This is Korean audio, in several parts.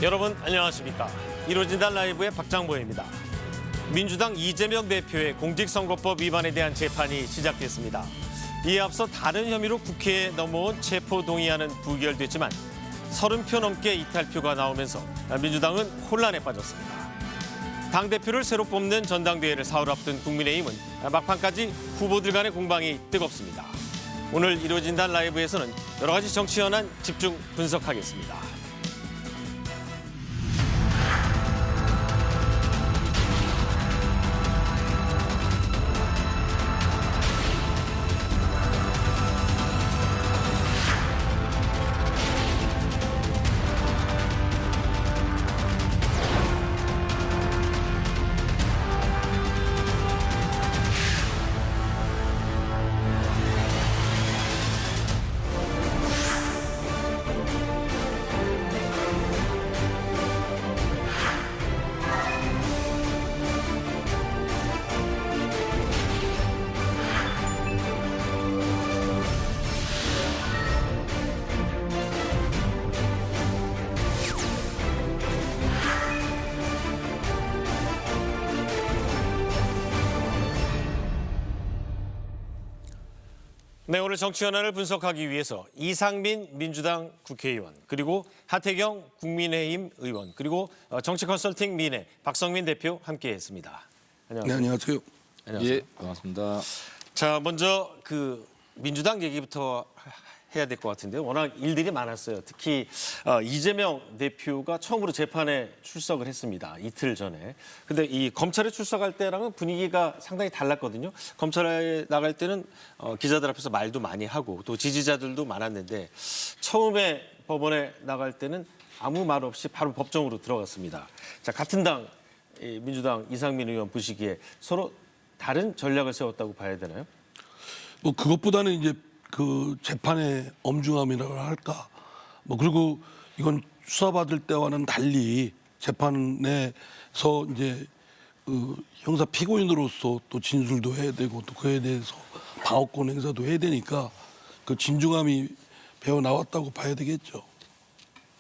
여러분 안녕하십니까. 이루어진다 라이브의 박장보입니다. 민주당 이재명 대표의 공직선거법 위반에 대한 재판이 시작됐습니다. 이에 앞서 다른 혐의로 국회에 넘어온 체포동의안은 부결됐지만 30표 넘게 이탈표가 나오면서 민주당은 혼란에 빠졌습니다. 당대표를 새로 뽑는 전당대회를 사흘 앞둔 국민의힘은 막판까지 후보들 간의 공방이 뜨겁습니다. 오늘 이루어진다 라이브에서는 여러 가지 정치 현안 집중 분석하겠습니다. 네, 오늘 정치 현안을 분석하기 위해서 이상민 민주당 국회의원, 그리고 하태경 국민의힘 의원, 그리고 정치 컨설팅 민의 박성민 대표 함께했습니다. 안녕하세요. 네, 안녕하세요. 안녕하세요. 예, 반갑습니다. 자, 먼저 민주당 얘기부터 해야 될 것 같은데요. 워낙 일들이 많았어요. 특히 이재명 대표가 처음으로 재판에 출석을 했습니다. 이틀 전에. 근데 이 검찰에 출석할 때랑은 분위기가 상당히 달랐거든요. 검찰에 나갈 때는 기자들 앞에서 말도 많이 하고 또 지지자들도 많았는데 처음에 법원에 나갈 때는 아무 말 없이 바로 법정으로 들어갔습니다. 자, 같은 당 민주당 이상민 의원 보시기에 서로 다른 전략을 세웠다고 봐야 되나요? 뭐 그것보다는 이제 그 재판의 엄중함이라고 할까. 뭐 그리고 이건 수사받을 때와는 달리 재판에서 이제 형사 피고인으로서 또 진술도 해야 되고 또 그에 대해서 방어권 행사도 해야 되니까 그 진중함이 배어 나왔다고 봐야 되겠죠.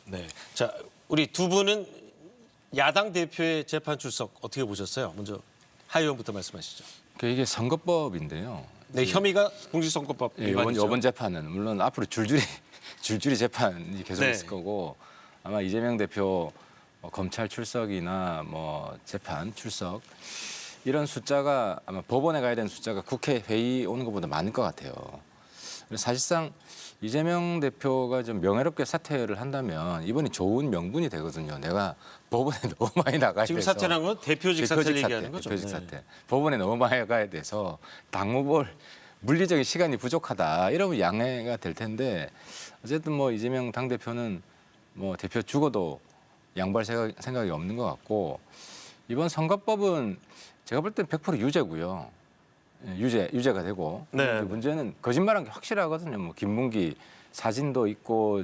네. 자, 우리 두 분은 야당 대표의 재판 출석 어떻게 보셨어요? 먼저 하 의원부터 말씀하시죠. 이게 선거법인데요. 네, 혐의가 공직선거법 위반이죠. 이번 재판은 물론 앞으로 줄줄이 재판이 계속 네. 있을 거고 아마 이재명 대표 검찰 출석이나 뭐 재판 출석 이런 숫자가 아마 법원에 가야 되는 숫자가 국회 회의 오는 것보다 많을 것 같아요. 그래서 사실상 이재명 대표가 좀 명예롭게 사퇴를 한다면 이번이 좋은 명분이 되거든요. 내가 법원에 너무 많이 나가야 지금 돼서. 사퇴란 건 대표직 사퇴를 얘기하는 거죠. 대표직 네. 사퇴. 법원에 너무 많이 가야 돼서 당무볼 물리적인 시간이 부족하다. 이러면 양해가 될 텐데 어쨌든 뭐 이재명 당대표는 뭐 대표 죽어도 양보할 생각이 없는 것 같고 이번 선거법은 제가 볼 때는 100% 유죄고요. 유죄가 되고 네. 문제는 거짓말한 게 확실하거든요. 뭐 김문기 사진도 있고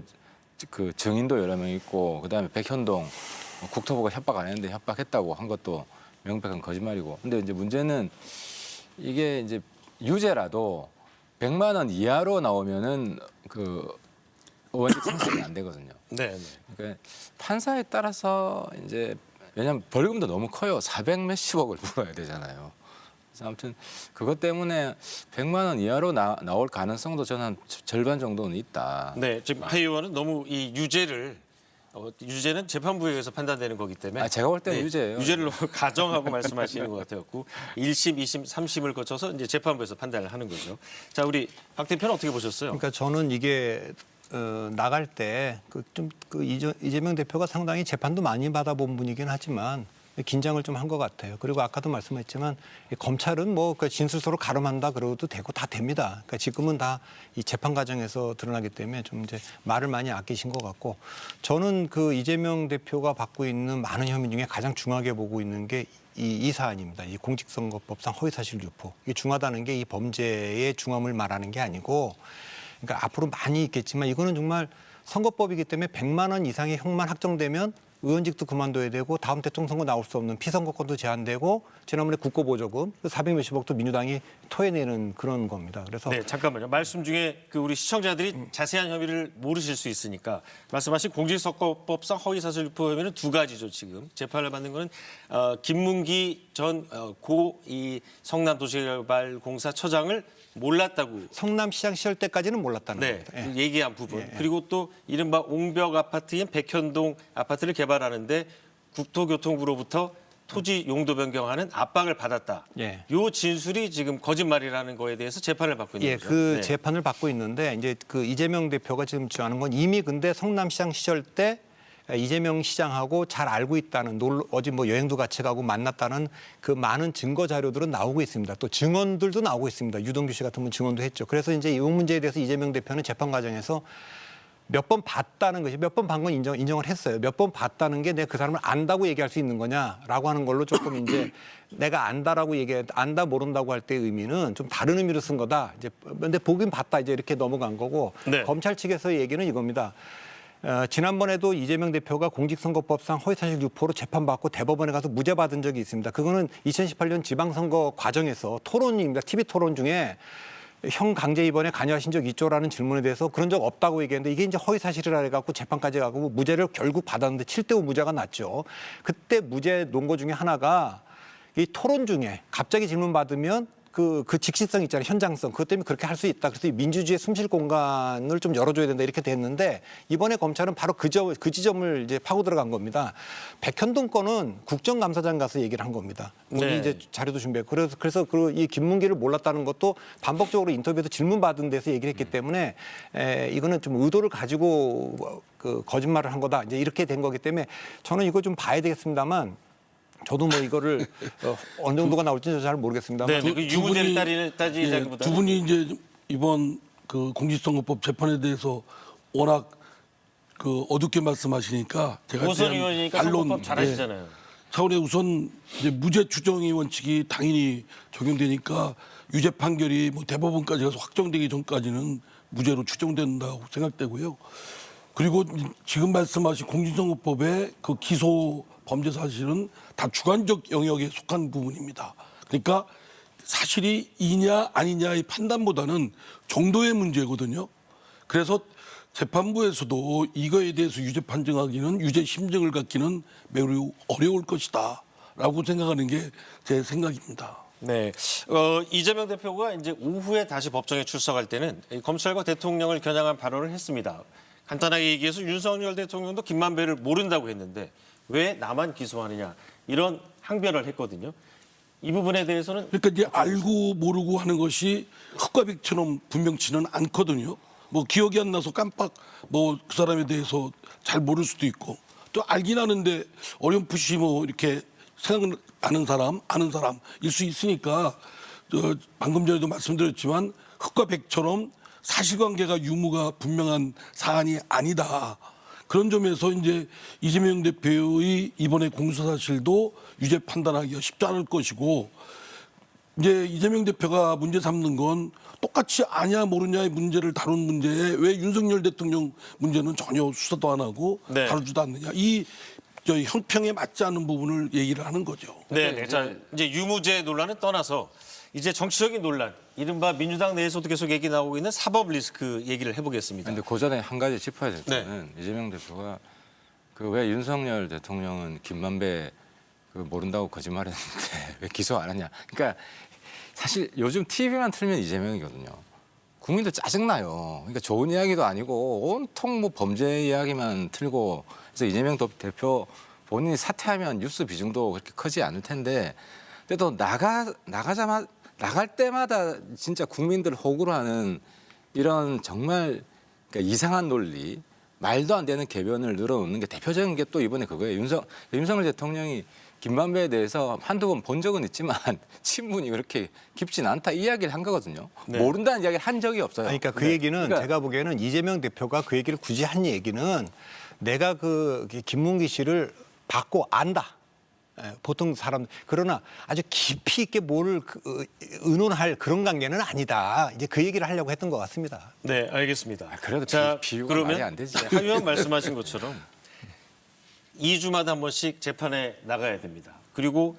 그 증인도 여러 명 있고 그다음에 백현동 국토부가 협박 안 했는데 협박했다고 한 것도 명백한 거짓말이고. 근데 이제 문제는 이게 이제 유죄라도 100만 원 이하로 나오면은 그 의원직 상실이 안 되거든요. 네. 그러니까 판사에 따라서 이제 왜냐하면 벌금도 너무 커요. 400 몇십억을 물어야 되잖아요. 그래서 아무튼 그것 때문에 100만 원 이하로 나올 가능성도 저는 한 절반 정도는 있다. 네, 지금 하 의원은 너무 이 유죄는 재판부에 의해서 판단되는 거기 때문에 제가 볼 때는 유죄예요. 유죄를 너무 가정하고 말씀하시는 것 같았고 1심, 2심, 3심을 거쳐서 이제 재판부에서 판단을 하는 거죠. 자, 우리 박 대표는 어떻게 보셨어요? 그러니까 저는 이게 나갈 때 이재명 대표가 상당히 재판도 많이 받아본 분이긴 하지만 긴장을 좀 한 것 같아요. 그리고 아까도 말씀했지만 검찰은 뭐 진술서로 가름한다 그러도 되고 다 됩니다. 그러니까 지금은 다 이 재판 과정에서 드러나기 때문에 좀 이제 말을 많이 아끼신 것 같고 저는 그 이재명 대표가 받고 있는 많은 혐의 중에 가장 중하게 보고 있는 게 이 사안입니다. 이 공직선거법상 허위사실 유포. 이게 중하다는 게 이 범죄의 중함을 말하는 게 아니고 그러니까 앞으로 많이 있겠지만 이거는 정말 선거법이기 때문에 100만 원 이상의 형만 확정되면 의원직도 그만둬야 되고 다음 대통령 선거 나올 수 없는 피선거권도 제한되고 지난번에 국고보조금 400몇십억도 민주당이 토해내는 그런 겁니다. 그래서 네, 잠깐만요. 말씀 중에 그 우리 시청자들이 자세한 혐의를 모르실 수 있으니까 말씀하신 공직선거법상 허위사실 유포 혐의는 두 가지죠. 지금 재판을 받는 거는 김문기 전 고 이 성남도시개발공사 처장을 몰랐다고. 성남시장 시절 때까지는 몰랐다는 네, 겁니다. 예. 그 얘기한 부분. 그리고 또 이른바 옹벽 아파트인 백현동 아파트를 개발하는데 국토교통부로부터 토지 용도 변경하는 압박을 받았다. 예. 요 진술이 지금 거짓말이라는 거에 대해서 재판을 받고 있는 예, 거죠. 그 네. 재판을 받고 있는데 이제 그 이재명 대표가 지금 주장하는 건 이미 근데 성남시장 시절 때 이재명 시장하고 잘 알고 있다는 어제 뭐 여행도 같이 가고 만났다는 그 많은 증거 자료들은 나오고 있습니다. 또 증언들도 나오고 있습니다. 유동규 씨 같은 분 증언도 했죠. 그래서 이제 이 문제에 대해서 이재명 대표는 재판 과정에서 몇 번 봤다는 것이 몇 번 본 건 인정을 했어요. 몇 번 봤다는 게 내가 그 사람을 안다고 얘기할 수 있는 거냐라고 하는 걸로 조금 이제 내가 안다라고 안다 모른다고 할 때의 의미는 좀 다른 의미로 쓴 거다. 이제 근데 보긴 봤다 이제 이렇게 넘어간 거고 네. 검찰 측에서의 얘기는 이겁니다. 지난번에도 이재명 대표가 공직선거법상 허위사실 유포로 재판받고 대법원에 가서 무죄 받은 적이 있습니다. 그거는 2018년 지방선거 과정에서 토론입니다. TV 토론 중에 형 강제 입원에 관여하신 적 있죠라는 질문에 대해서 그런 적 없다고 얘기했는데 이게 이제 허위사실이라 해갖고 재판까지 가고 무죄를 결국 받았는데 7대5 무죄가 났죠. 그때 무죄 논거 중에 하나가 이 토론 중에 갑자기 질문 받으면 그 직시성 있잖아요. 현장성. 그것 때문에 그렇게 할 수 있다. 그래서 민주주의의 숨쉴 공간을 좀 열어줘야 된다. 이렇게 됐는데 이번에 검찰은 바로 그 지점을 이제 파고 들어간 겁니다. 백현동 건은 국정감사장 가서 얘기를 한 겁니다. 우리 네. 이제 자료도 준비했고 그래서 이 김문기를 몰랐다는 것도 반복적으로 인터뷰에서 질문 받은 데서 얘기를 했기 때문에 이거는 좀 의도를 가지고 그 거짓말을 한 거다. 이제 이렇게 된 거기 때문에 저는 이거 좀 봐야 되겠습니다만. 저도 뭐 이거를 어느 정도가 나올지는 잘 모르겠습니다만. 네, 그 유무죄를 따지자기보다 두 분이 이제 이번 그 공직선거법 재판에 대해서 워낙 그 어둡게 말씀하시니까 제가 오선 대한 의원이니까 반론, 선거법 잘 아시잖아요. 차원에 우선 이제 무죄 추정의 원칙이 당연히 적용되니까 유죄 판결이 뭐 대법원까지 가서 확정되기 전까지는 무죄로 추정된다고 생각되고요. 그리고 지금 말씀하신 공직선거법의 그 기소 범죄 사실은 다 주관적 영역에 속한 부분입니다. 그러니까 사실이 이냐 아니냐의 판단보다는 정도의 문제거든요. 그래서 재판부에서도 이거에 대해서 유죄 판정하기는 유죄 심정을 갖기는 매우 어려울 것이다라고 생각하는 게 제 생각입니다. 네, 이재명 대표가 이제 오후에 다시 법정에 출석할 때는 검찰과 대통령을 겨냥한 발언을 했습니다. 간단하게 얘기해서 윤석열 대통령도 김만배를 모른다고 했는데 왜 나만 기소하느냐 이런 항변을 했거든요. 이 부분에 대해서는 그러니까 이제 알고 모르고 하는 것이 흑과 백처럼 분명치는 않거든요. 뭐 기억이 안 나서 깜빡 뭐 그 사람에 대해서 잘 모를 수도 있고 또 알긴 아는데 어렴풋이 뭐 이렇게 생각나는 사람 아는 사람일 수 있으니까 방금 전에도 말씀드렸지만 흑과 백처럼 사실관계가 유무가 분명한 사안이 아니다. 그런 점에서 이제 이재명 대표의 이번에 공소사실도 유죄 판단하기가 쉽지 않을 것이고 이제 이재명 대표가 문제 삼는 건 똑같이 아냐 모르냐의 문제를 다룬 문제에 왜 윤석열 대통령 문제는 전혀 수사도 안 하고 네. 다루지도 않느냐. 이 형평에 맞지 않는 부분을 얘기를 하는 거죠. 네, 자 이제 유무죄 논란은 떠나서 이제 정치적인 논란, 이른바 민주당 내에서도 계속 얘기 나오고 있는 사법 리스크 얘기를 해보겠습니다. 근데 그 전에 한 가지 짚어야 될 네. 거는 이재명 대표가 그 왜 윤석열 대통령은 김만배 그 모른다고 거짓말했는데 왜 기소 안 하냐. 그러니까 사실 요즘 TV만 틀면 이재명이거든요. 국민들 짜증나요. 그러니까 좋은 이야기도 아니고 온통 뭐 범죄 이야기만 틀고 그래서 이재명 대표 본인이 사퇴하면 뉴스 비중도 그렇게 크지 않을 텐데 그래도 나갈 때마다 진짜 국민들 호구로 하는 이런 정말 그러니까 이상한 논리, 말도 안 되는 궤변을 늘어놓는 게 대표적인 게 또 이번에 그거예요. 윤석열 대통령이 김만배에 대해서 한두 번 본 적은 있지만 친분이 그렇게 깊진 않다 이 이야기를 한 거거든요. 네. 모른다는 이야기를 한 적이 없어요. 그러니까 그 얘기는 제가 보기에는 이재명 대표가 그 얘기를 굳이 한 얘기는 내가 그 김문기 씨를 받고 안다. 보통 사람 그러나 아주 깊이 있게 뭘 의논할 그런 관계는 아니다. 이제 그 얘기를 하려고 했던 것 같습니다. 네, 알겠습니다. 그래도 자, 비유가 그러면 말이 안 되지. 하 의원 말씀하신 것처럼 2주마다 한 번씩 재판에 나가야 됩니다. 그리고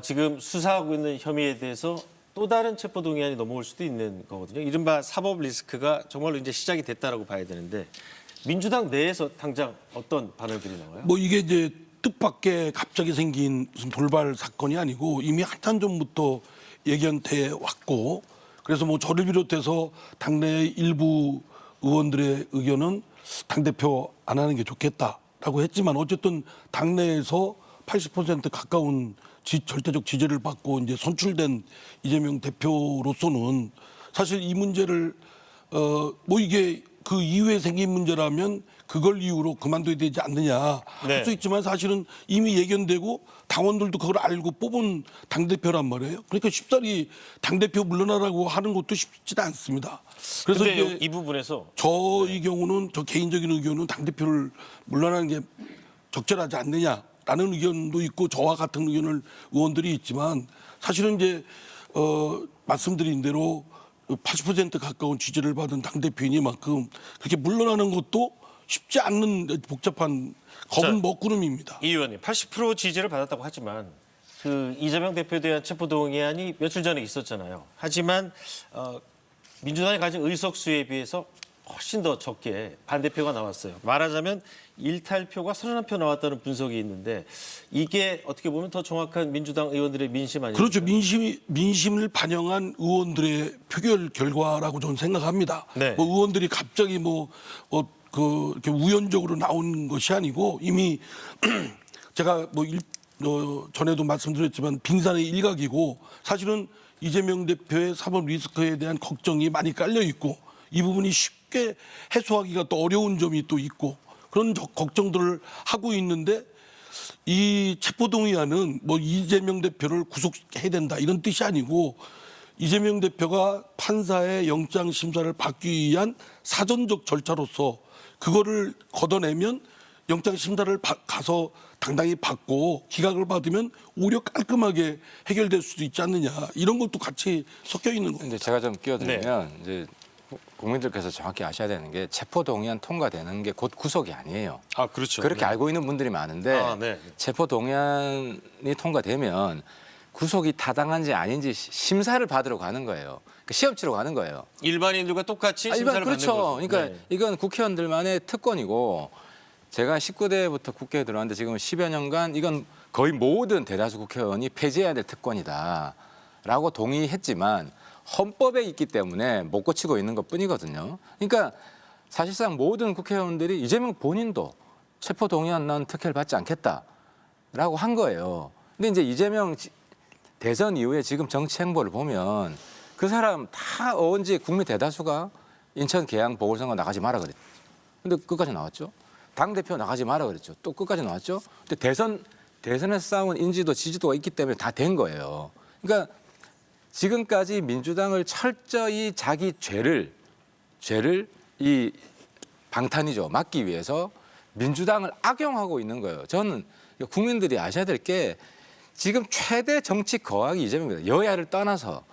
지금 수사하고 있는 혐의에 대해서 또 다른 체포동의안이 넘어올 수도 있는 거거든요. 이른바 사법 리스크가 정말로 이제 시작이 됐다라고 봐야 되는데 민주당 내에서 당장 어떤 반응들이 나와요? 뭐 이게 이제 뜻밖의 갑자기 생긴 무슨 돌발 사건이 아니고 이미 한참 전부터 예견돼 왔고 그래서 뭐 저를 비롯해서 당내 일부 의원들의 의견은 당대표 안 하는 게 좋겠다라고 했지만 어쨌든 당내에서 80% 가까운 절대적 지지를 받고 이제 선출된 이재명 대표로서는 사실 이 문제를 뭐 이게 그 이후에 생긴 문제라면 그걸 이유로 그만둬야 되지 않느냐 네. 할 수 있지만 사실은 이미 예견되고 당원들도 그걸 알고 뽑은 당대표란 말이에요. 그러니까 쉽사리 당대표 물러나라고 하는 것도 쉽지는 않습니다. 그래서 근데 이제 이 부분에서 저의 경우는 저 개인적인 의견은 당대표를 물러나는 게 적절하지 않느냐라는 의견도 있고 저와 같은 의견을 의원들이 있지만 사실은 이제 말씀드린 대로 80% 가까운 지지를 받은 당대표이니만큼 그렇게 물러나는 것도 쉽지 않는 복잡한 검은 자, 먹구름입니다. 이 의원님 80% 지지를 받았다고 하지만 그 이재명 대표에 대한 체포동의안이 며칠 전에 있었잖아요. 하지만 민주당이 가진 의석수에 비해서 훨씬 더 적게 반대표가 나왔어요. 말하자면 일탈표가 31표 나왔다는 분석이 있는데 이게 어떻게 보면 더 정확한 민주당 의원들의 민심 아니에요? 그렇죠. 민심을 반영한 의원들의 표결 결과라고 저는 생각합니다. 네. 뭐 의원들이 갑자기 이렇게 우연적으로 나온 것이 아니고 이미 제가 전에도 말씀드렸지만 빙산의 일각이고 사실은 이재명 대표의 사법 리스크에 대한 걱정이 많이 깔려 있고 이 부분이 쉽게 해소하기가 또 어려운 점이 또 있고 그런 걱정들을 하고 있는데 이 체포동의안은 뭐 이재명 대표를 구속해야 된다 이런 뜻이 아니고 이재명 대표가 판사의 영장 심사를 받기 위한 사전적 절차로서 그거를 걷어내면 영장 심사를 가서 당당히 받고 기각을 받으면 오히려 깔끔하게 해결될 수도 있지 않느냐 이런 것도 같이 섞여 있는 겁니다. 이제 제가 좀 끼어들면 이제 국민들께서 정확히 아셔야 되는 게 체포동의안 통과되는 게 곧 구속이 아니에요. 아 그렇죠. 그렇게 알고 있는 분들이 많은데 네. 체포동의안이 통과되면 구속이 타당한지 아닌지 심사를 받으러 가는 거예요. 그러니까 시험 치러 가는 거예요. 일반인들과 똑같이 일반 심사를 그렇죠. 받는 거죠. 그러니까 네. 이건 국회의원들만의 특권이고 제가 19대부터 국회에 들어왔는데 지금 10여 년간 이건 거의 모든 대다수 국회의원이 폐지해야 될 특권이다라고 동의했지만 헌법에 있기 때문에 못 고치고 있는 것뿐이거든요. 그러니까 사실상 모든 국회의원들이 이재명 본인도 체포동의안 난 특혜를 받지 않겠다라고 한 거예요. 근데 이제 이재명 대선 이후에 지금 정치 행보를 보면 그 사람 다 언제 국민 대다수가 인천 계양 보궐선거 나가지 마라 그랬죠. 근데 끝까지 나왔죠. 당대표 나가지 마라 그랬죠. 또 끝까지 나왔죠. 근데 대선에서 싸운 인지도 지지도가 있기 때문에 다 된 거예요. 그러니까 지금까지 민주당을 철저히 자기 죄를 이 방탄이죠. 막기 위해서 민주당을 악용하고 있는 거예요. 저는 국민들이 아셔야 될 게 지금 최대 정치 거악이 이재명입니다. 여야를 떠나서.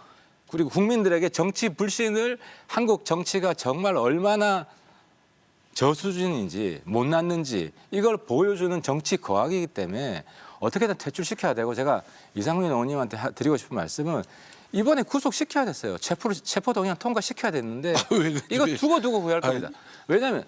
그리고 국민들에게 정치 불신을 한국 정치가 정말 얼마나 저수준인지 못났는지 이걸 보여주는 정치 거악이기 때문에 어떻게든 퇴출시켜야 되고 제가 이상민 의원님한테 드리고 싶은 말씀은 이번에 구속시켜야 됐어요. 체포동의안 통과시켜야 됐는데 이거 두고 후회할 겁니다. 왜냐하면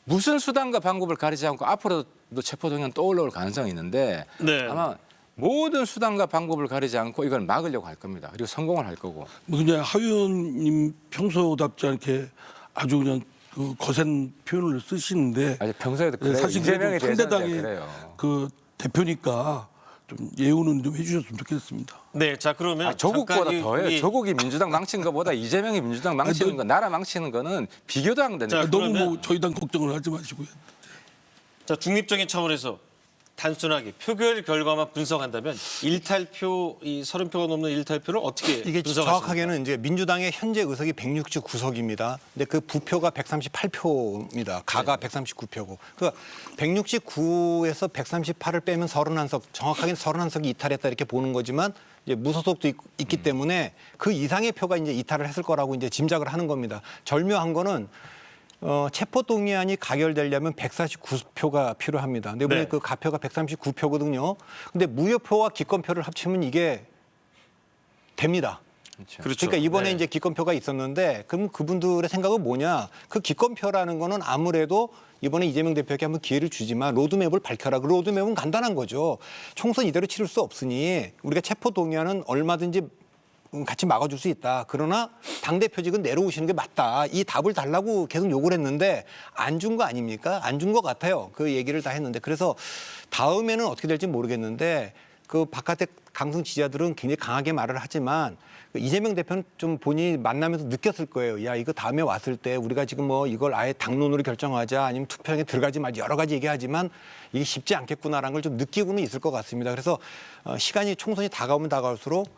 무슨 수단과 방법을 가리지 않고 앞으로도 체포동의안 또 올라올 가능성이 있는데 네. 아마 모든 수단과 방법을 가리지 않고 이걸 막으려고 할 겁니다. 그리고 성공을 할 거고. 뭐 그냥 하 의원님 평소답지 않게 아주 그냥 그 거센 표현을 쓰시는데 아니, 평소에도 그래요. 사실 이재명이 그래도 상대당의 그래요. 그 대표니까 좀 예우는 좀 해주셨으면 좋겠습니다. 네, 자 그러면 조국보다 잠깐 더해요. 우리- 조국이 민주당 망친 것보다 이재명이 민주당 망치는 거, 나라 망치는 거는 비교도 안 되는 자, 거예요. 너무 그러면- 뭐 저희 당 걱정을 하지 마시고요. 자, 중립적인 차원에서 단순하게 표결 결과만 분석한다면 일탈표 이 30표가 넘는 일탈표를 어떻게 이게 분석하십니까? 정확하게는 이제 민주당의 현재 의석이 169석입니다. 근데 그 부표가 138표입니다. 가가 139표고. 그 169에서 138을 빼면 31석, 정확하게는 31석이 이탈했다 이렇게 보는 거지만 이제 무소속도 있기 때문에 그 이상의 표가 이제 이탈을 했을 거라고 이제 짐작을 하는 겁니다. 절묘한 거는 체포 동의안이 가결되려면 149표가 필요합니다. 근데 이번에 네. 그 가표가 139표거든요. 근데 무효표와 기권표를 합치면 이게 됩니다. 그렇죠. 그러니까 이번에 네. 이제 기권표가 있었는데 그럼 그분들의 생각은 뭐냐? 그 기권표라는 거는 아무래도 이번에 이재명 대표에게 한번 기회를 주지만 로드맵을 밝혀라. 그 로드맵은 간단한 거죠. 총선 이대로 치를 수 없으니 우리가 체포 동의안은 얼마든지 같이 막아줄 수 있다. 그러나 당대표직은 내려오시는 게 맞다. 이 답을 달라고 계속 요구를 했는데 안 준 거 아닙니까? 안 준 것 같아요. 그 얘기를 다 했는데. 그래서 다음에는 어떻게 될지 모르겠는데 그 바깥의 강성 지지자들은 굉장히 강하게 말을 하지만 이재명 대표는 좀 본인이 만나면서 느꼈을 거예요. 야, 이거 다음에 왔을 때 우리가 지금 뭐 이걸 아예 당론으로 결정하자 아니면 투표장에 들어가지 말자 여러 가지 얘기하지만 이게 쉽지 않겠구나라는 걸 좀 느끼고는 있을 것 같습니다. 그래서 시간이 총선이 다가오면 다가올수록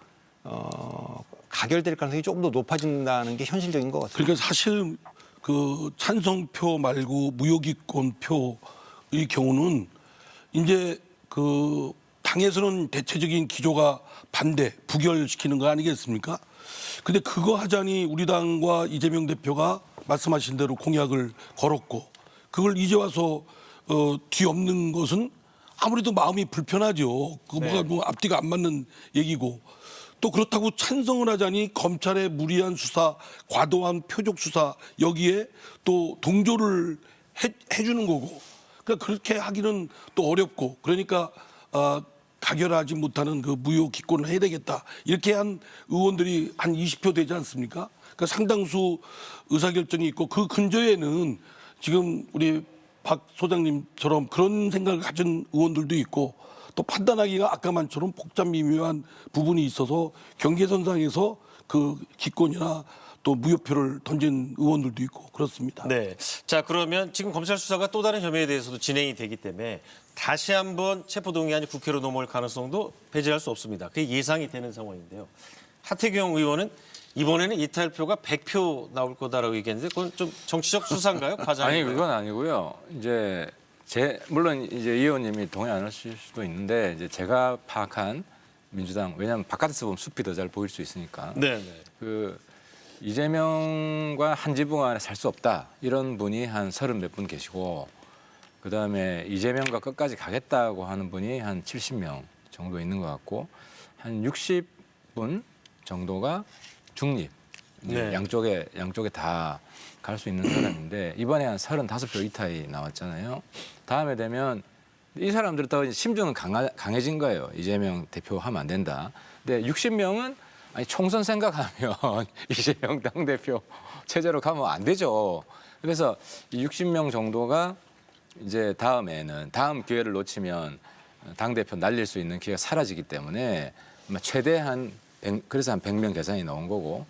가결될 가능성이 조금 더 높아진다는 게 현실적인 것 같습니다. 그러니까 사실 그 찬성표 말고 무효기권표의 경우는 이제 그 당에서는 대체적인 기조가 반대, 부결시키는 거 아니겠습니까? 근데 그거 하자니 우리 당과 이재명 대표가 말씀하신 대로 공약을 걸었고 그걸 이제 와서 뒤엎는 것은 아무래도 마음이 불편하죠. 그 뭐가 뭐 앞뒤가 안 맞는 얘기고 또 그렇다고 찬성을 하자니 검찰의 무리한 수사, 과도한 표적 수사 여기에 또 동조를 해주는 거고 그러니까 그렇게 하기는 또 어렵고 그러니까 가결하지 못하는 그 무효 기권을 해야 되겠다. 이렇게 한 의원들이 한 20표 되지 않습니까? 그러니까 상당수 의사결정이 있고 그 근저에는 지금 우리 박 소장님처럼 그런 생각을 가진 의원들도 있고 또 판단하기가 아까만처럼 복잡 미묘한 부분이 있어서 경계선상에서 그 기권이나 또 무효표를 던진 의원들도 있고 그렇습니다. 네. 자, 그러면 지금 검찰 수사가 또 다른 혐의에 대해서도 진행이 되기 때문에 다시 한번 체포동의안이 국회로 넘어올 가능성도 배제할 수 없습니다. 그게 예상이 되는 상황인데요. 하태경 의원은 이번에는 이탈표가 100표 나올 거다라고 얘기했는데 그건 좀 정치적 수사인가요? 아니 과장인가요? 그건 아니고요. 이제 물론 이제 이 의원님이 동의 안 하실 수도 있는데 이제 제가 파악한 민주당 왜냐하면 바깥에서 보면 숲이 더 잘 보일 수 있으니까 네, 네. 그 이재명과 한 지붕 안에 살 수 없다 이런 분이 한 30몇 분 계시고 그다음에 이재명과 끝까지 가겠다고 하는 분이 한 70명 정도 있는 것 같고 한 60분 정도가 중립 네. 양쪽에 다 갈 수 있는 사람인데 이번에 한 35표 이탈이 나왔잖아요. 다음에 되면 이 사람들은 더 심증은 강해진 거예요. 이재명 대표 하면 안 된다. 근데 60명은 아니 총선 생각하면 이재명 당대표 체제로 가면 안 되죠. 그래서 이 60명 정도가 이제 다음 기회를 놓치면 당대표 날릴 수 있는 기회가 사라지기 때문에 아마 최대한 그래서 한 100명 계산이 나온 거고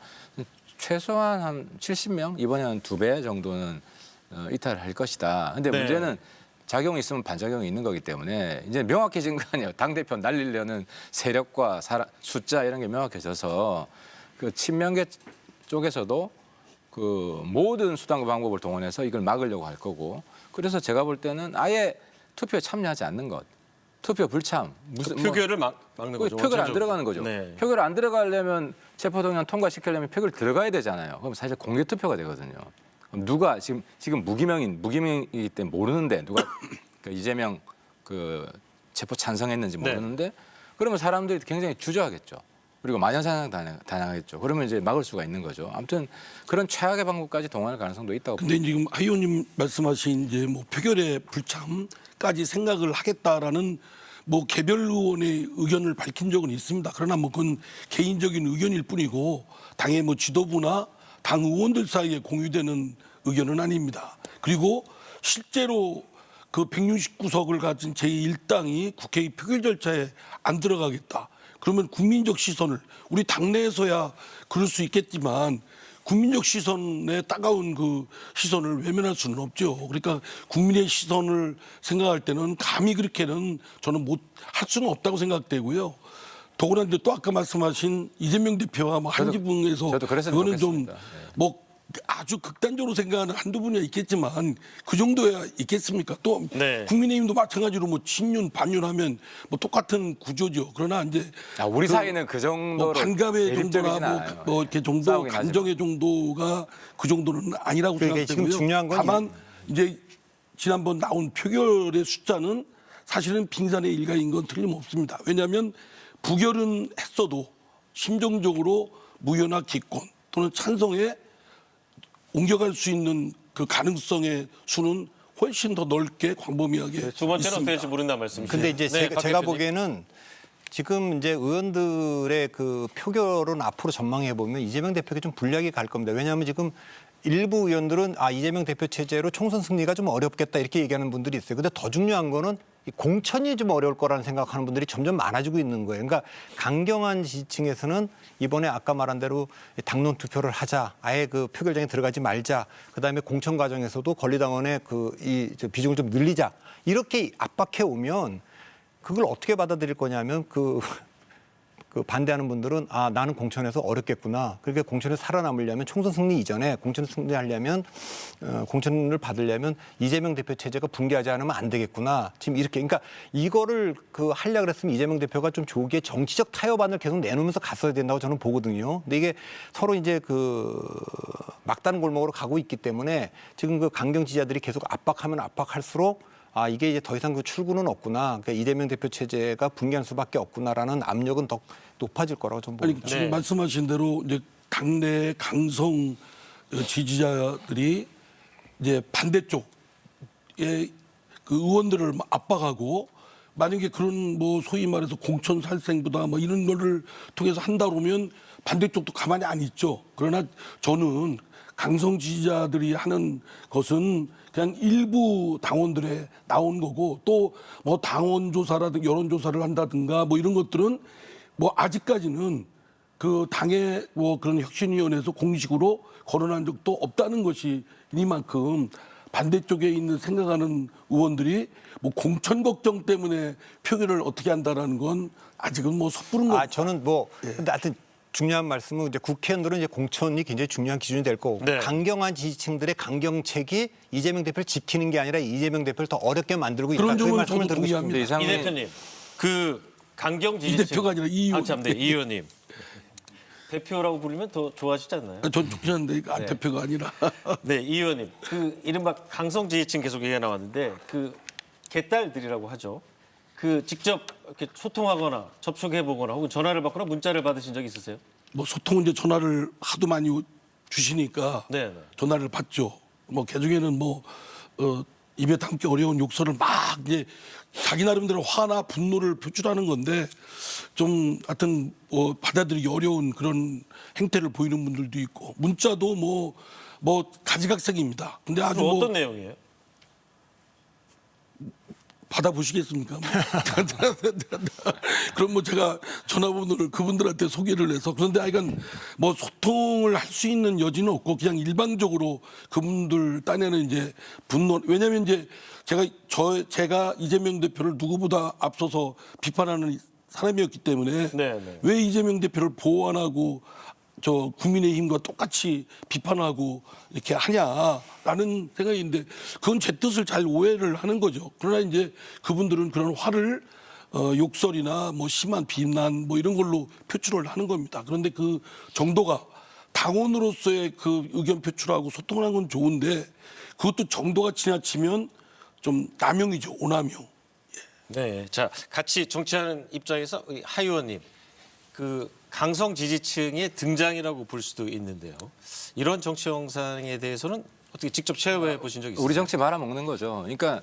최소한 한 70명 이번에 한 2배 정도는 이탈을 할 것이다. 근데 네. 문제는 작용이 있으면 반작용이 있는 거기 때문에 이제 명확해진 거 아니에요. 당대표 날리려는 세력과 숫자 이런 게 명확해져서 그 친명계 쪽에서도 그 모든 수단과 방법을 동원해서 이걸 막으려고 할 거고 그래서 제가 볼 때는 아예 투표에 참여하지 않는 것. 투표 불참. 무슨 표결을 막는 거죠. 표결 안 원천적으로. 들어가는 거죠. 네. 표결 안 들어가려면 체포동의안 통과시키려면 표결 들어가야 되잖아요. 그럼 사실 공개 투표가 되거든요. 그럼 누가 지금 무기명이기 때문에 모르는데 누가 그 이재명 그 체포 찬성했는지 모르는데 그러면 사람들이 굉장히 주저하겠죠. 그리고 만연사상 당하겠죠. 그러면 이제 막을 수가 있는 거죠. 아무튼 그런 최악의 방법까지 동원할 가능성도 있다고 근데 지금 하 의원님 말씀하신 이제 뭐 표결의 불참까지 생각을 하겠다라는 뭐 개별 의원의 의견을 밝힌 적은 있습니다. 그러나 뭐 그건 개인적인 의견일 뿐이고 당의 뭐 지도부나 당 의원들 사이에 공유되는 의견은 아닙니다. 그리고 실제로 그 169석을 가진 제1당이 국회의 표결 절차에 안 들어가겠다. 그러면 국민적 시선을 우리 당내에서야 그럴 수 있겠지만 국민적 시선에 따가운 그 시선을 외면할 수는 없죠. 그러니까 국민의 시선을 생각할 때는 감히 그렇게는 저는 못 할 수는 없다고 생각되고요. 더구나 이제 또 아까 말씀하신 이재명 대표가 뭐 한 지붕에서 저도 그랬으면 그거는 좀 좋겠습니다. 네. 뭐 아주 극단적으로 생각하는 한두 분이 있겠지만 그 정도야 있겠습니까? 또 네. 국민의힘도 마찬가지로 뭐 친윤 반윤하면 뭐 똑같은 구조죠. 그러나 이제 우리 그 사이는 그 정도로 뭐 반감의 대립적이진 정도나 않아요. 뭐 이렇게 정도 싸우긴 감정의 정도가 그 정도는 아니라고 그러니까 지금 생각되고요. 중요한 건 다만 이제 지난번 나온 표결의 숫자는 사실은 빙산의 일가인 건 틀림없습니다. 왜냐하면 부결은 했어도 심정적으로 무효나 기권 또는 찬성에 옮겨갈 수 있는 그 가능성의 수는 훨씬 더 넓게 광범위하게 두 번째는 어떻게 있습니다. 될지 모른다는 말씀이시죠. 근데 이제 네, 박 제가 대표님. 보기에는 지금 이제 의원들의 그 표결은 앞으로 전망해 보면 이재명 대표에게 좀 불리하게 갈 겁니다. 왜냐하면 지금 일부 의원들은 이재명 대표 체제로 총선 승리가 좀 어렵겠다 이렇게 얘기하는 분들이 있어요. 근데 더 중요한 거는 이 공천이 좀 어려울 거라는 생각하는 분들이 점점 많아지고 있는 거예요. 그러니까 강경한 지지층에서는 이번에 아까 말한 대로 당론 투표를 하자, 아예 그 표결장에 들어가지 말자, 그다음에 공천 과정에서도 권리당원의 비중을 좀 늘리자 이렇게 압박해 오면 그걸 어떻게 받아들일 거냐면 그 반대하는 분들은 나는 공천에서 어렵겠구나. 그러니까 공천에서 살아남으려면 총선 승리 이전에 공천 승리하려면 공천을 받으려면 이재명 대표 체제가 붕괴하지 않으면 안 되겠구나. 지금 이렇게 그러니까 이거를 하려고 그랬으면 이재명 대표가 좀 조기에 정치적 타협안을 계속 내놓으면서 갔어야 된다고 저는 보거든요. 근데 이게 서로 이제 막다른 골목으로 가고 있기 때문에 지금 그 강경 지지자들이 계속 압박하면 압박할수록 이게 이제 더 이상 그 출구는 없구나. 그러니까 이재명 대표 체제가 붕괴할 수밖에 없구나라는 압력은 더 높아질 거라고 저는 아니 봅니다. 지금 네. 말씀하신 대로 이제 당내 강성 지지자들이 이제 반대쪽에 그 의원들을 압박하고 만약에 그런 뭐 소위 말해서 공천 살생부다 뭐 이런 거를 통해서 한다 그러면 반대쪽도 가만히 안 있죠. 그러나 저는 강성 지지자들이 하는 것은 그냥 일부 당원들의 나온 거고 또 뭐 당원 조사라든가 여론 조사를 한다든가 뭐 이런 것들은 뭐 아직까지는 그 당의 뭐 그런 혁신위원회에서 공식으로 거론한 적도 없다는 것이 이만큼 반대쪽에 있는 생각하는 의원들이 뭐 공천 걱정 때문에 표결을 어떻게 한다라는 건 아직은 뭐 섣부른 거. 저는 근데 하여튼 중요한 말씀은 이제 국회의원들은 이제 공천이 굉장히 중요한 기준이 될 거고 네. 강경한 지지층들의 강경책이 이재명 대표를 지키는 게 아니라 이재명 대표를 더 어렵게 만들고 있다. 그런 그 점은 말씀을 저도 드리고 싶습니다. 동의합니다. 이 대표님, 그 강경 이 지지층. 대표가 아니라 이 의원. 네, 이 의원님. 대표라고 부르면 더 좋아하시지 않나요? 전 좋긴 한데 이거 네. 대표가 아니라. 네, 이 의원님. 그 이른바 강성 지지층 계속 얘기가 나왔는데 그 개딸들이라고 하죠. 그 직접 이렇게 소통하거나 접촉해 보거나 혹은 전화를 받거나 문자를 받으신 적 있으세요? 뭐 소통은 이제 전화를 하도 많이 주시니까 네, 네. 전화를 받죠. 뭐 개중에는 뭐 입에 담기 어려운 욕설을 막 이제 자기 나름대로 화나 분노를 표출하는 건데 좀 하여튼 받아들이기 어려운 그런 행태를 보이는 분들도 있고 문자도 뭐 가지각색입니다. 근데 아주 뭐 어떤 내용이에요? 받아보시겠습니까? 그럼 뭐 제가 전화번호를 그분들한테 소개를 해서 그런데 하여간 뭐 소통을 할 수 있는 여지는 없고 그냥 일방적으로 그분들 딴에는 이제 분노 왜냐하면 이제 제가 이재명 대표를 누구보다 앞서서 비판하는 사람이었기 때문에 네, 네. 왜 이재명 대표를 보호 안 하고 저 국민의힘과 똑같이 비판하고 이렇게 하냐라는 생각인데 그건 제 뜻을 잘 오해를 하는 거죠. 그러나 이제 그분들은 그런 화를 욕설이나 뭐 심한 비난 뭐 이런 걸로 표출을 하는 겁니다. 그런데 그 정도가 당원으로서의 그 의견 표출하고 소통을 하는 건 좋은데 그것도 정도가 지나치면 좀 남용이죠. 오남용. 네, 자 같이 정치하는 입장에서 우리 하 의원님, 그 강성 지지층의 등장이라고 볼 수도 있는데요. 이런 정치 형상에 대해서는 어떻게 직접 체험해 보신 적 있으세요? 우리 정치 말아먹는 거죠. 그러니까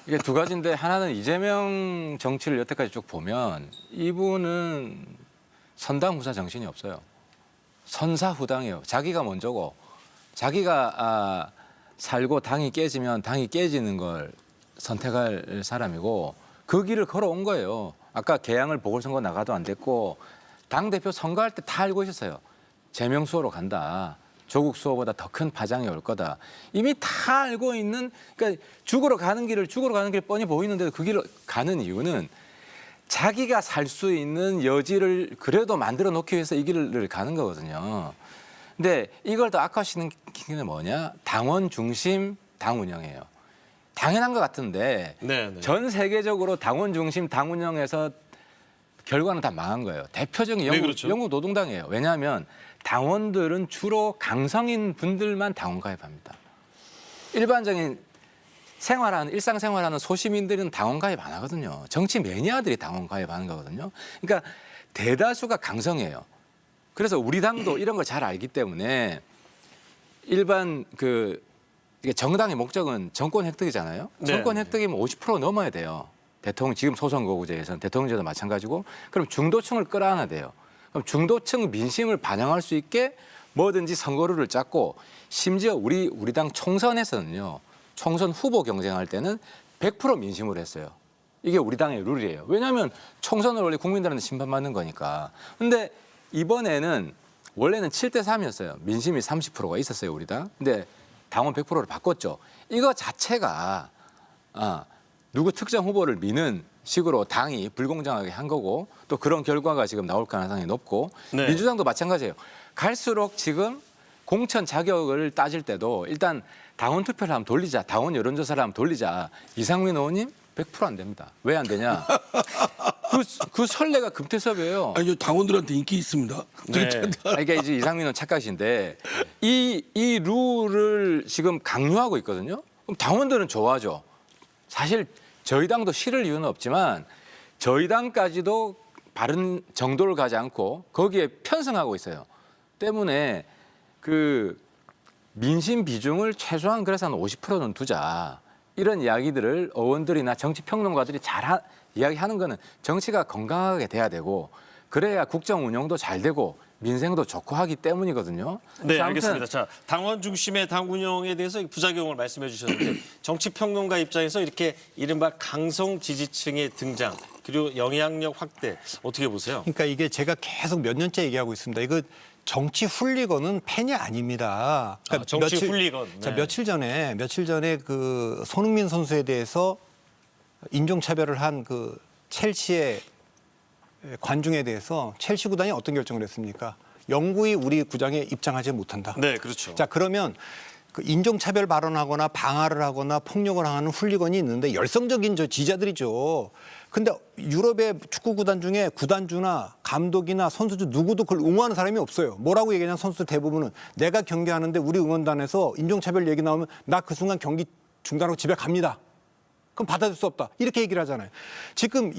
이게 두 가지인데 하나는 이재명 정치를 여태까지 쭉 보면 이분은 선당후사 정신이 없어요. 선사후당이에요. 자기가 먼저고 자기가 살고 당이 깨지면 당이 깨지는 걸 선택할 사람이고 그 길을 걸어온 거예요. 아까 개항을 보궐선거 나가도 안 됐고 당대표 선거할 때 다 알고 있었어요. 재명수호로 간다. 조국 수호보다 더 큰 파장이 올 거다. 이미 다 알고 있는 그러니까 죽으러 가는 길 뻔히 보이는데도 그 길을 가는 이유는 자기가 살 수 있는 여지를 그래도 만들어 놓기 위해서 이 길을 가는 거거든요. 근데 이걸 더 악화시키는 게 뭐냐? 당원 중심 당 운영이에요. 당연한 것 같은데 네. 전 세계적으로 당원 중심 당 운영에서 결과는 다 망한 거예요. 대표적인 왜 그렇죠? 영국 노동당이에요. 왜냐하면 당원들은 주로 강성인 분들만 당원 가입합니다. 일반적인 일상생활하는 소시민들은 당원 가입 안 하거든요. 정치 매니아들이 당원 가입하는 거거든요. 그러니까 대다수가 강성이에요. 그래서 우리 당도 이런 걸 잘 알기 때문에 일반 이게 정당의 목적은 정권 획득이잖아요. 네. 정권 획득이면 50% 넘어야 돼요. 지금 소선거구제에서는 대통령제도 마찬가지고 그럼 중도층을 끌어안아야 돼요. 그럼 중도층 민심을 반영할 수 있게 뭐든지 선거룰을 짰고 심지어 우리 당 총선에서는요. 총선 후보 경쟁할 때는 100% 민심으로 했어요. 이게 우리 당의 룰이에요. 왜냐하면 총선을 원래 국민들한테 심판받는 거니까. 근데 이번에는 원래는 7대 3이었어요. 민심이 30%가 있었어요, 우리 당. 근데 당원 100%를 바꿨죠. 이거 자체가 누구 특정 후보를 미는 식으로 당이 불공정하게 한 거고 또 그런 결과가 지금 나올 가능성이 높고 네. 민주당도 마찬가지예요. 갈수록 지금 공천 자격을 따질 때도 일단 당원 투표를 한번 돌리자, 당원 여론조사를 한번 돌리자. 이상민 의원님 100% 안 됩니다. 왜 안 되냐? 그 선례가 금태섭이에요. 아니요, 당원들한테 인기 있습니다. 네. 그러니까 이제 이상민 의원 착각이신데 이 룰을 지금 강요하고 있거든요. 그럼 당원들은 좋아하죠. 사실 저희 당도 싫을 이유는 없지만 저희 당까지도 바른 정도를 가지 않고 거기에 편승하고 있어요. 때문에 민심 비중을 최소한 그래서 한 50%는 두자. 이런 이야기들을 의원들이나 정치평론가들이 잘 이야기하는 거는 정치가 건강하게 돼야 되고 그래야 국정 운영도 잘 되고 민생도 좋고 하기 때문이거든요. 네, 그래서 아무튼 알겠습니다. 자, 당원 중심의 당 운영에 대해서 부작용을 말씀해 주셨는데 정치평론가 입장에서 이렇게 이른바 강성 지지층의 등장 그리고 영향력 확대 어떻게 보세요? 그러니까 이게 제가 계속 몇 년째 얘기하고 있습니다. 이거 정치 훌리건은 팬이 아닙니다. 정치 훌리건. 네. 자, 며칠 전에 그 손흥민 선수에 대해서 인종차별을 한 그 첼시의 관중에 대해서 첼시 구단이 어떤 결정을 했습니까? 영구히 우리 구장에 입장하지 못한다. 네, 그렇죠. 자, 그러면 그 인종차별 발언하거나 방화를 하거나 폭력을 하는 훌리건이 있는데 열성적인 지지자들이죠. 근데 유럽의 축구 구단 중에 구단주나 감독이나 선수들 누구도 그걸 옹호하는 사람이 없어요. 뭐라고 얘기하냐면 선수들 대부분은 내가 경기하는데 우리 응원단에서 인종차별 얘기 나오면 나 그 순간 경기 중단하고 집에 갑니다. 그럼 받아줄 수 없다. 이렇게 얘기를 하잖아요. 지금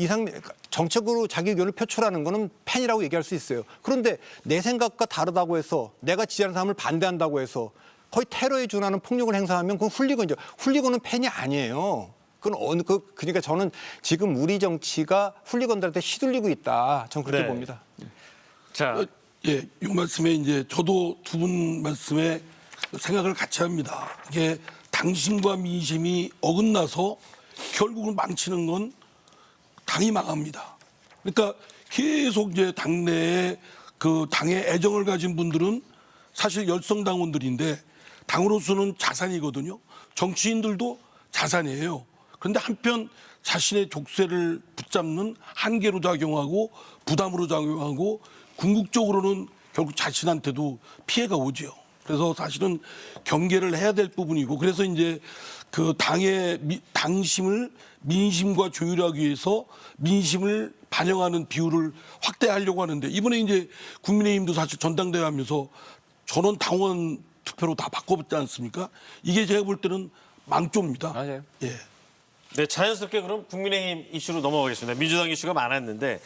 정책으로 자기 의견을 표출하는 거는 팬이라고 얘기할 수 있어요. 그런데 내 생각과 다르다고 해서 내가 지지하는 사람을 반대한다고 해서 거의 테러에 준하는 폭력을 행사하면 그건 훌리건이죠. 훌리건은 팬이 아니에요. 그러니까 저는 지금 우리 정치가 훌리건들한테 휘둘리고 있다. 저는 그렇게 네. 봅니다. 자, 예, 이 말씀에 이제 저도 두 분 말씀에 생각을 같이 합니다. 이게 당심과 민심이 어긋나서 결국은 망치는 건 당이 망합니다. 그러니까 계속 이제 당내에 그 당에 애정을 가진 분들은 사실 열성 당원들인데 당으로서는 자산이거든요. 정치인들도 자산이에요. 그런데 한편 자신의 족쇄를 붙잡는 한계로 작용하고 부담으로 작용하고 궁극적으로는 결국 자신한테도 피해가 오죠. 그래서 사실은 경계를 해야 될 부분이고 그래서 이제 그 당심을 민심과 조율하기 위해서 민심을 반영하는 비율을 확대하려고 하는데 이번에 이제 국민의힘도 사실 전당대회 하면서 전원 당원 투표로 다 바꿔봤지 않습니까? 이게 제가 볼 때는 망조입니다. 맞아요. 예. 네, 자연스럽게 그럼 국민의힘 이슈로 넘어가겠습니다. 민주당 이슈가 많았는데